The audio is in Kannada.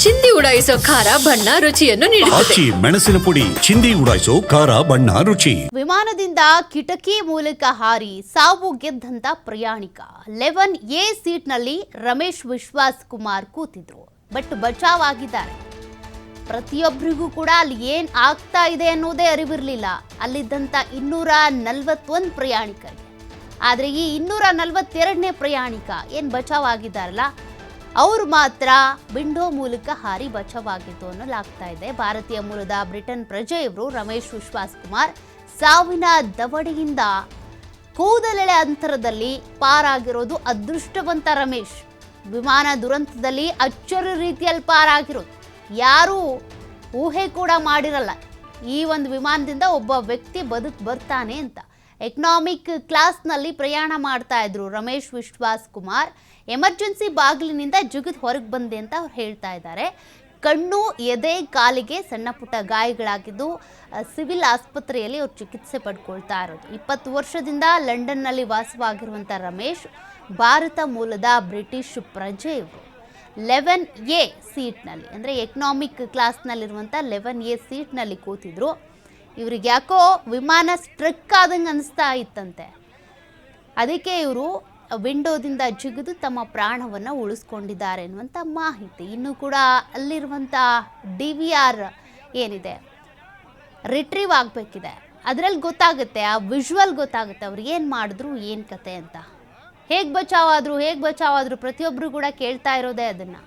ಚಿಂದಿ ಉಡಾಯಿಸೋ ಖಾರ ಬಣ್ಣ ರುಚಿಯನ್ನು ನೀಡುತ್ತದೆ. ಮೆಣಸಿನ ಪುಡಿ ಚಿಂದಿ ಉಡಾಯಿಸೋ ಖಾರ ಬಣ್ಣ ರುಚಿ. ವಿಮಾನದಿಂದ ಕಿಟಕಿ ಮೂಲಕ ಹಾರಿ ಸಾವು ಗೆದ್ದಂತ ಪ್ರಯಾಣಿಕ 11A ಸೀಟ್ನಲ್ಲಿ ರಮೇಶ್ ವಿಶ್ವಾಸ್ ಕುಮಾರ್ ಕೂತಿದ್ರು. ಬಟ್ ಬಚಾವ್ ಆಗಿದ್ದಾರೆ. ಪ್ರತಿಯೊಬ್ಬರಿಗೂ ಕೂಡ ಅಲ್ಲಿ ಏನ್ ಆಗ್ತಾ ಇದೆ ಅನ್ನೋದೇ ಅರಿವಿರಲಿಲ್ಲ ಅಲ್ಲಿದ್ದಂತ 241 ಪ್ರಯಾಣಿಕರಿಗೆ. ಆದರೆ ಈ 242ನೇ ಪ್ರಯಾಣಿಕ ಏನ್ ಬಚಾವ್ ಆಗಿದ್ದಾರಲ್ಲ ಅವರು ಮಾತ್ರ ವಿಂಡೋ ಮೂಲಕ ಹಾರಿ ಬಚಾವಾಗಿದ್ದು ಅನ್ನಲಾಗ್ತಾ ಇದೆ. ಭಾರತೀಯ ಮೂಲದ ಬ್ರಿಟನ್ ಪ್ರಜೆ ಇವರು ರಮೇಶ್ ವಿಶ್ವಾಸ್ ಕುಮಾರ್ ಸಾವಿನ ದವಡೆಯಿಂದ ಕೂದಲೆಳೆ ಅಂತರದಲ್ಲಿ ಪಾರಾಗಿರೋದು ಅದೃಷ್ಟವಂತ ರಮೇಶ್. ವಿಮಾನ ದುರಂತದಲ್ಲಿ ಅಚ್ಚರಿ ರೀತಿಯಲ್ಲಿ ಪಾರಾಗಿರೋದು ಯಾರೂ ಊಹೆ ಕೂಡ ಮಾಡಿರಲ್ಲ. ಈ ಒಂದು ವಿಮಾನದಿಂದ ಒಬ್ಬ ವ್ಯಕ್ತಿ ಬರ್ತಾನೆ ಅಂತ. ಎಕನಾಮಿಕ್ ಕ್ಲಾಸ್ನಲ್ಲಿ ಪ್ರಯಾಣ ಮಾಡ್ತಾ ಇದ್ರು ರಮೇಶ್ ವಿಶ್ವಾಸ್ ಕುಮಾರ್. ಎಮರ್ಜೆನ್ಸಿ ಬಾಗಿಲಿನಿಂದ ಜಿಗಿದು ಹೊರಗೆ ಬಂದೆ ಅಂತ ಅವ್ರು ಹೇಳ್ತಾ ಇದ್ದಾರೆ. ಕಣ್ಣು, ಎದೆ, ಕಾಲಿಗೆ ಸಣ್ಣ ಪುಟ್ಟ ಗಾಯಗಳಾಗಿದ್ದು ಸಿವಿಲ್ ಆಸ್ಪತ್ರೆಯಲ್ಲಿ ಅವ್ರು ಚಿಕಿತ್ಸೆ ಪಡ್ಕೊಳ್ತಾ ಇರೋದು. 20 ವರ್ಷದಿಂದ ಲಂಡನ್ನಲ್ಲಿ ವಾಸವಾಗಿರುವಂಥ ರಮೇಶ್ ಭಾರತ ಮೂಲದ ಬ್ರಿಟಿಷ್ ಪ್ರಜೆ ಇವರು. 11A ಸೀಟ್ನಲ್ಲಿ ಅಂದರೆ ಎಕನಾಮಿಕ್ ಕ್ಲಾಸ್ನಲ್ಲಿರುವಂಥ 11A ಸೀಟ್ನಲ್ಲಿ ಕೂತಿದ್ರು. ಇವ್ರಿಗೆ ಯಾಕೋ ವಿಮಾನ ಸ್ಟ್ರಕ್ ಆದಂಗೆ ಅನಿಸ್ತಾ ಇತ್ತಂತೆ. ಅದಕ್ಕೆ ಇವರು ವಿಂಡೋದಿಂದ ಜಿಗಿದು ತಮ್ಮ ಪ್ರಾಣವನ್ನು ಉಳಿಸ್ಕೊಂಡಿದ್ದಾರೆ ಎನ್ನುವಂಥ ಮಾಹಿತಿ. ಇನ್ನು ಕೂಡ ಅಲ್ಲಿರುವಂಥ DVR ಏನಿದೆ ರಿಟ್ರೀವ್ ಆಗಬೇಕಿದೆ. ಅದರಲ್ಲಿ ಗೊತ್ತಾಗುತ್ತೆ, ಆ ವಿಜುವಲ್ ಗೊತ್ತಾಗುತ್ತೆ ಅವ್ರು ಏನು ಮಾಡಿದ್ರು ಏನು ಕತೆ ಅಂತ. ಹೇಗೆ ಬಚಾವಾದ್ರು ಪ್ರತಿಯೊಬ್ಬರು ಕೂಡ ಕೇಳ್ತಾ ಇರೋದೇ ಅದನ್ನು.